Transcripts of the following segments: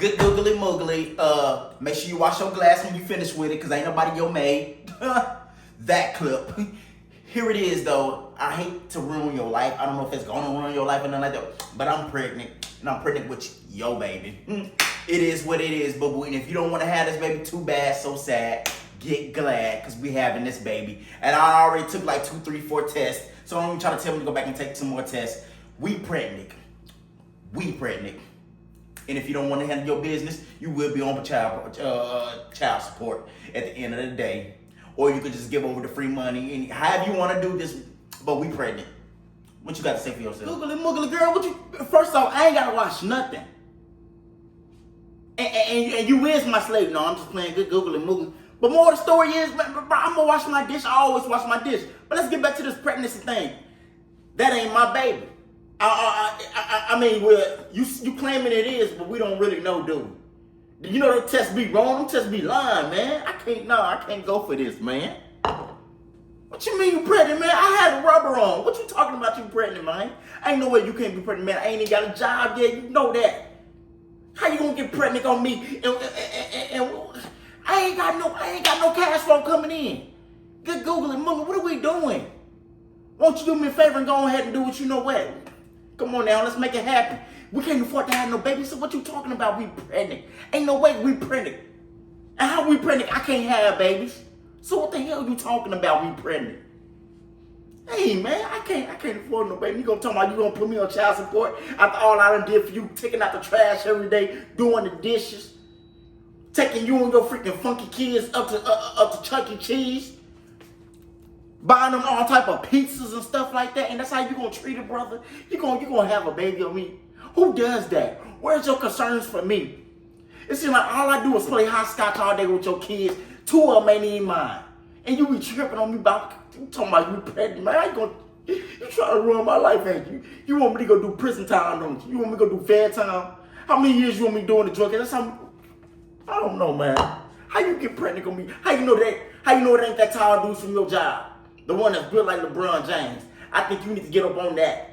Good googly moogly. Make sure you wash your glass when you finish with it, because ain't nobody your maid. That clip. Here it is, though. I hate to ruin your life. I don't know if it's going to ruin your life or nothing like that, but I'm pregnant, and I'm pregnant with your baby. It is what it is, boo-boo. And if you don't want to have this baby, too bad, so sad. Get glad, because we having this baby. And I already took like 2, 3, 4 tests, so don't even try to tell me to go back and take some more tests. We pregnant. We pregnant. And if you don't want to handle your business, you will be on child support at the end of the day. Or you could just give over the free money. And however you want to do this, but we pregnant. What you got to say for yourself? Googly moogly, girl, first off, I ain't got to watch nothing. And you is my slave. No, I'm just playing good googly moogly. But more of the story is, I'm going to wash my dish. I always wash my dish. But let's get back to this pregnancy thing. That ain't my baby. I mean, well, you claiming it is, but we don't really know, do we? You know the tests be wrong, them tests be lying, man. I can't go for this, man. What you mean you pregnant, man? I had a rubber on. What you talking about you pregnant, man? Ain't no way you can't be pregnant, man. I ain't even got a job yet, you know that. How you gonna get pregnant on me? And I ain't got no cash flow coming in. Good googly moogly, what are we doing? Won't you do me a favor and go ahead and do what you know what? Come on now, let's make it happen. We can't afford to have no baby, so what you talking about? We pregnant. Ain't no way we pregnant. And how we pregnant? I can't have babies. So what the hell you talking about? We pregnant? Hey man, I can't afford no baby. You gonna talk about you gonna put me on child support after all I done did for you, taking out the trash every day, doing the dishes, taking you and your freaking funky kids up to Chuck E. Cheese, buying them all type of pizzas and stuff like that, and that's how you gonna treat a brother? You gonna have a baby on me? Who does that? Where's your concerns for me? It seems like all I do is play hopscotch all day with your kids. 2 of them ain't even mine. And you be tripping on me about, you talking about you pregnant, man. You trying to ruin my life, ain't you? You want me to go do prison time, don't you? You want me to go do fair time? How many years you want me doing the drug? That's how, I don't know, man. How you get pregnant on me? How you know that? How you know it ain't that tall dude from your job? The one that's built like LeBron James. I think you need to get up on that.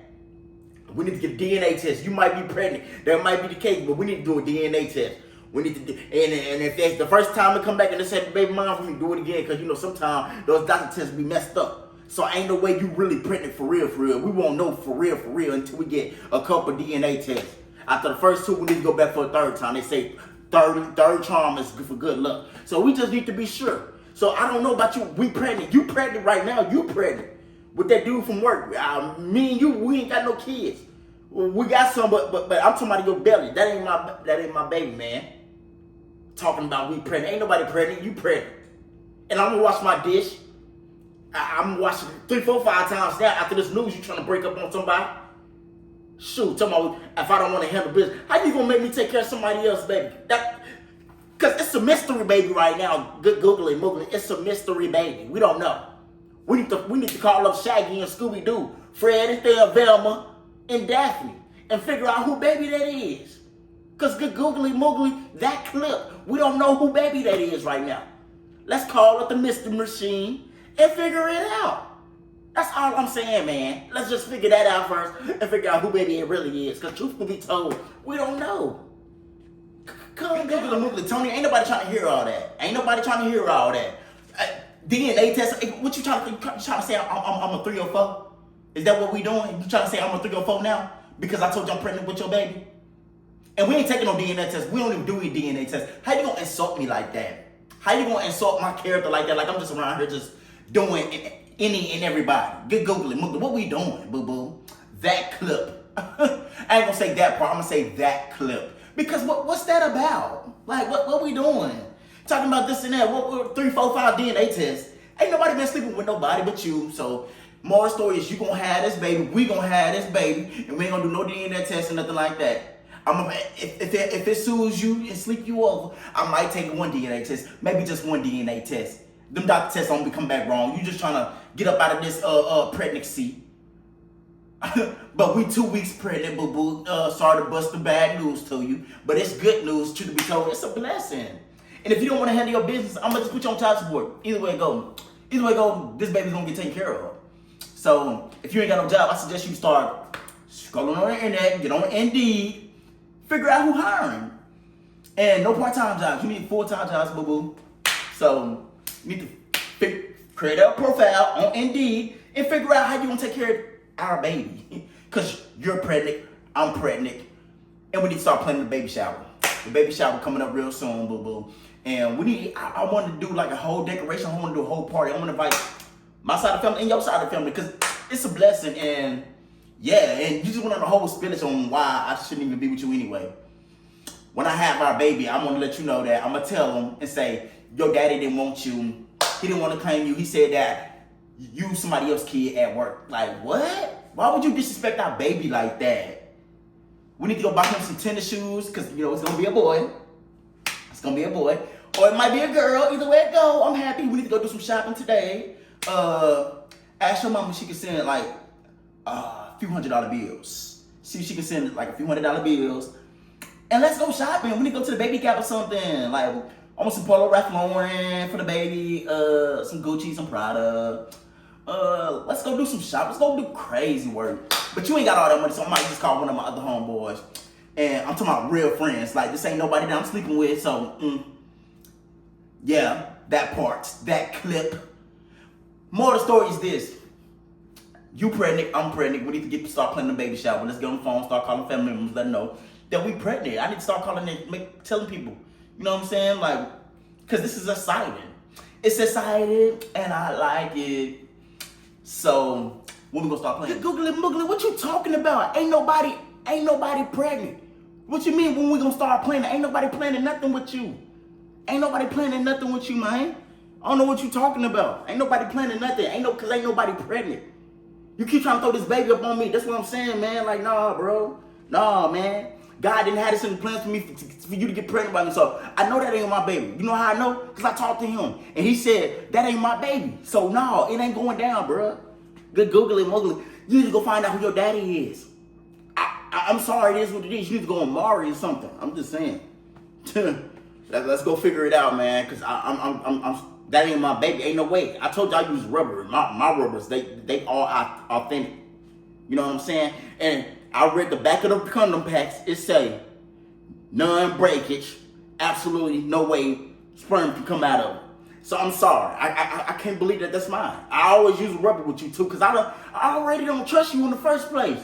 We need to get a DNA test. You might be pregnant. That might be the case, but we need to do a DNA test. We need to do, and if that's the first time to come back and they say, baby mom, we need to do it again, because you know sometimes those doctor tests be messed up. So ain't no way you really pregnant for real, for real. We won't know for real until we get a couple DNA tests. After the first 2, we need to go back for a 3rd time. They say third charm is for good luck. So we just need to be sure. So I don't know about you. We pregnant. You pregnant right now. You pregnant with that dude from work. Me and you, we ain't got no kids. We got some, but I'm talking about your belly. That ain't my baby, man. Talking about we pregnant. Ain't nobody pregnant. You pregnant. And I'm gonna wash my dish. I'm gonna wash it 3, 4, 5 times now. After this news, you trying to break up on somebody? Shoot, talking about if I don't want to handle business, how you gonna make me take care of somebody else, baby? Cause it's a mystery baby right now. Good googly moogly. It's a mystery baby. We don't know. We need to call up Shaggy and Scooby-Doo, Fred and Thea, Velma, and Daphne, and figure out who baby that is. Cause good googly moogly, that clip, we don't know who baby that is right now. Let's call it the Mystery Machine and figure it out. That's all I'm saying, man. Let's just figure that out first and figure out who baby it really is. Cause truth be told, we don't know. Come googly moogly, Tony. Ain't nobody trying to hear all that. Ain't nobody trying to hear all that. DNA test. What you trying to say? I'm a 304? Is that what we doing? You trying to say I'm a 304 now? Because I told you I'm pregnant with your baby? And we ain't taking no DNA test. We don't even do any DNA test. How you gonna insult me like that? How you gonna insult my character like that? Like I'm just around here just doing any and everybody. Good googly moogly. What we doing, boo-boo? That clip. I ain't gonna say that part. I'm gonna say that clip. Because what's that about? Like, what we doing? Talking about this and that. What 3, 4, 5 DNA tests. Ain't nobody been sleeping with nobody but you. So, more story is you gonna have this baby. We gonna have this baby. And we ain't gonna do no DNA test or nothing like that. If it soothes you and sleep you over, I might take 1 DNA test. Maybe just 1 DNA test. Them doctor tests don't come back wrong. You just trying to get up out of this pregnancy. But we 2 weeks pregnant, boo-boo. Sorry to bust the bad news to you. But it's good news, truth to be told. It's a blessing. And if you don't want to handle your business, I'm going to just put you on child support. Either way it go, this baby's going to get taken care of. So, if you ain't got no job, I suggest you start scrolling on the internet, get on Indeed, figure out who hiring. And no part-time jobs. You need full-time jobs, boo-boo. So you need to create a profile on Indeed and figure out how you gonna take care of our baby. Cause you're pregnant, I'm pregnant, and we need to start planning the baby shower. The baby shower coming up real soon, boo-boo. And I want to do like a whole decoration. I want to do a whole party. I want to invite my side of the family and your side of the family because it's a blessing. And yeah, and you just went on a whole spillage on why I shouldn't even be with you anyway. When I have our baby, I'm going to let you know that I'm going to tell him and say, your daddy didn't want you. He didn't want to claim you. He said that you somebody else's kid at work. Like, what? Why would you disrespect our baby like that? We need to go buy him some tennis shoes because, you know, it's going to be a boy. It's going to be a boy. Or it might be a girl. Either way it go, I'm happy. We need to go do some shopping today. Ask your mama if she can send like a few $100 bills. See if she can send like a few $100 bills. And let's go shopping. We need to go to the baby cap or something. Like, I want some Polo Ralph Lauren for the baby. Some Gucci, some Prada. Let's go do some shopping. Let's go do crazy work. But you ain't got all that money, so I might just call one of my other homeboys. And I'm talking about real friends. Like, this ain't nobody that I'm sleeping with, so yeah, that part, that clip. More of the story is this. You pregnant, I'm pregnant. We need to start planning the baby shower. Let's get on the phone, start calling family members, let them know that we pregnant. I need to start calling it, telling people. You know what I'm saying? Like, because this is exciting. It's exciting, and I like it. So, when we gonna start playing? Googly moogly, what you talking about? Ain't nobody pregnant. What you mean when we gonna start playing? Ain't nobody planning nothing with you. Ain't nobody planning nothing with you, man. I don't know what you talking about. Ain't nobody planning nothing. Cause ain't nobody pregnant. You keep trying to throw this baby up on me. That's what I'm saying, man. Like, nah, bro. Nah, man. God didn't have this in the plans for me for you to get pregnant by me. So I know that ain't my baby. You know how I know? Because I talked to him. And he said, that ain't my baby. So no, it ain't going down, bro. Good googly moogly. You need to go find out who your daddy is. I'm sorry, it is what it is. You need to go on Mari or something. I'm just saying. Let's go figure it out, man. Because that ain't my baby. Ain't no way. I told you I use rubber. My rubbers, they all authentic. You know what I'm saying? And I read the back of the condom packs. It say, non-breakage, absolutely no way sperm can come out of it. So I'm sorry. I can't believe that that's mine. I always use rubber with you too, because I already don't trust you in the first place.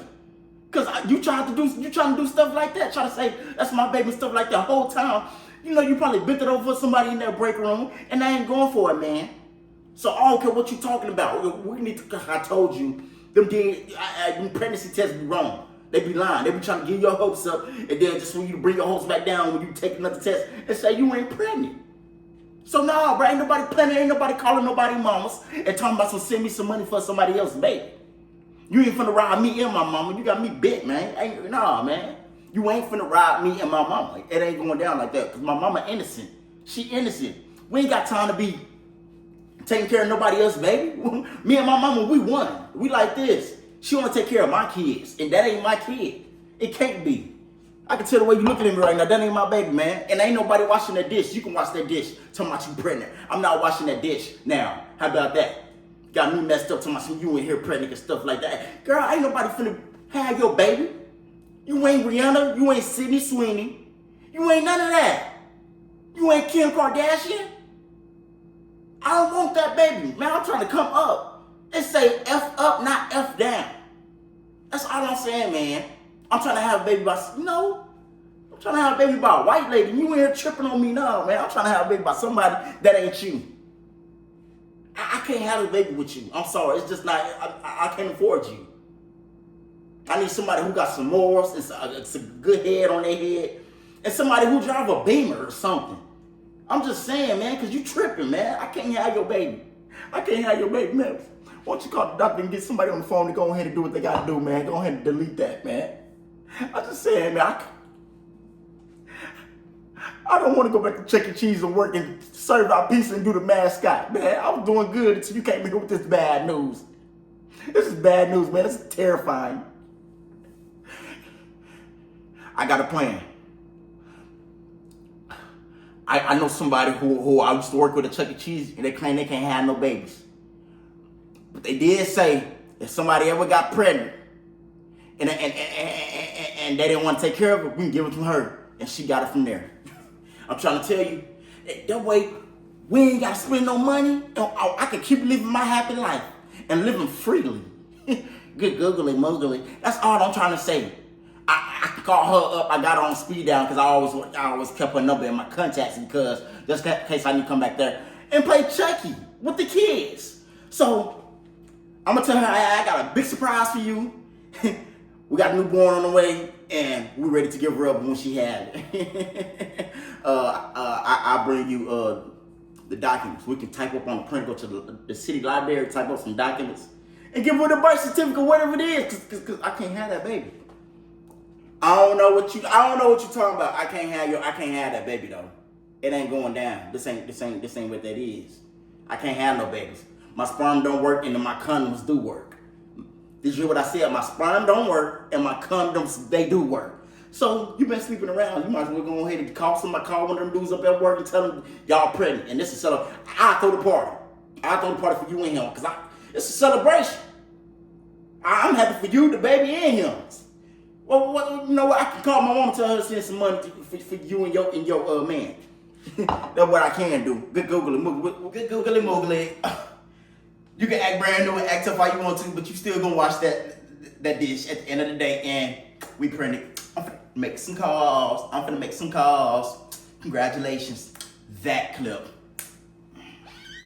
Because you trying to do stuff like that, try to say that's my baby, stuff like that whole time. You know, you probably bent it over for somebody in that break room, and I ain't going for it, man. So I don't care what you talking about. We need to, I told you, them pregnancy tests be wrong. They be lying. They be trying to get your hopes up, and then just when you bring your hopes back down when you take another test and say you ain't pregnant. So no, bro, ain't nobody planning, ain't nobody calling nobody mamas and talking about send me some money for somebody else's baby. You ain't finna rob me and my mama. You got me bit, man. Nah, man. You ain't finna rob me and my mama. It ain't going down like that. Because my mama innocent. She innocent. We ain't got time to be taking care of nobody else, baby. Me and my mama, we won. We like this. She want to take care of my kids. And that ain't my kid. It can't be. I can tell the way you looking at me right now. That ain't my baby, man. And ain't nobody washing that dish. You can wash that dish. Talking about you pregnant. I'm not washing that dish. Now, how about that? Got me messed up talking about you in here pregnant and stuff like that. Girl, ain't nobody finna have your baby. You ain't Rihanna. You ain't Sydney Sweeney. You ain't none of that. You ain't Kim Kardashian. I don't want that baby. Man, I'm trying to come up. It say F up, not F down. That's all I'm saying, man. I'm trying to have a baby by, I'm trying to have a baby by a white lady. You ain't here tripping on me now, man. I'm trying to have a baby by somebody that ain't you. I can't have a baby with you. I'm sorry. It's just not, I can't afford you. I need somebody who got some morals, it's a good head on their head, and somebody who drive a Beamer or something. I'm just saying, man, because you tripping, man. I can't have your baby. I can't have your baby, man. Why don't you call the doctor and get somebody on the phone to go ahead and do what they got to do, man. Go ahead and delete that, man. I'm just saying, man, I don't want to go back to Chuck E. Cheese and work and serve out pizza and do the mascot, man. I was doing good until you came here with this bad news. This is bad news, man. This is terrifying. I got a plan. I know somebody who I used to work with at Chuck E. Cheese, and they claim they can't have no babies. But they did say if somebody ever got pregnant and they didn't want to take care of it, we can give it to her. And she got it from there. I'm trying to tell you, that way we ain't got to spend no money. And I can keep living my happy life and living freely. Good googly moogly. That's all I'm trying to say. I called her up. I got her on speed down because I always kept her number in my contacts because just in case I need to come back there and play Chucky with the kids. So I'm gonna tell her I got a big surprise for you. We got a newborn on the way, and we're ready to give her up when she had it. I'll bring you the documents. We can type up on the print, go to the city library, type up some documents, and give her the birth certificate, whatever it is, cause I can't have that baby. I don't know what you talking about. I can't have that baby though. It ain't going down. This ain't what that is. I can't have no babies. My sperm don't work and my condoms do work. Did you hear what I said? My sperm don't work and my condoms, they do work. So you been sleeping around. You might as well go ahead and call one of them dudes up at work and tell them y'all pregnant. And this is I throw the party. I throw the party for you and him because it's a celebration. I'm happy for you, the baby, and him. Well, you know what? I can call my mom and tell her to send some money for you and your man. That's what I can do. Good googly moogly. You can act brand new and act tough how you want to, but you still gonna wash that dish at the end of the day. And we printed. I'm finna make some calls. Congratulations. That clip.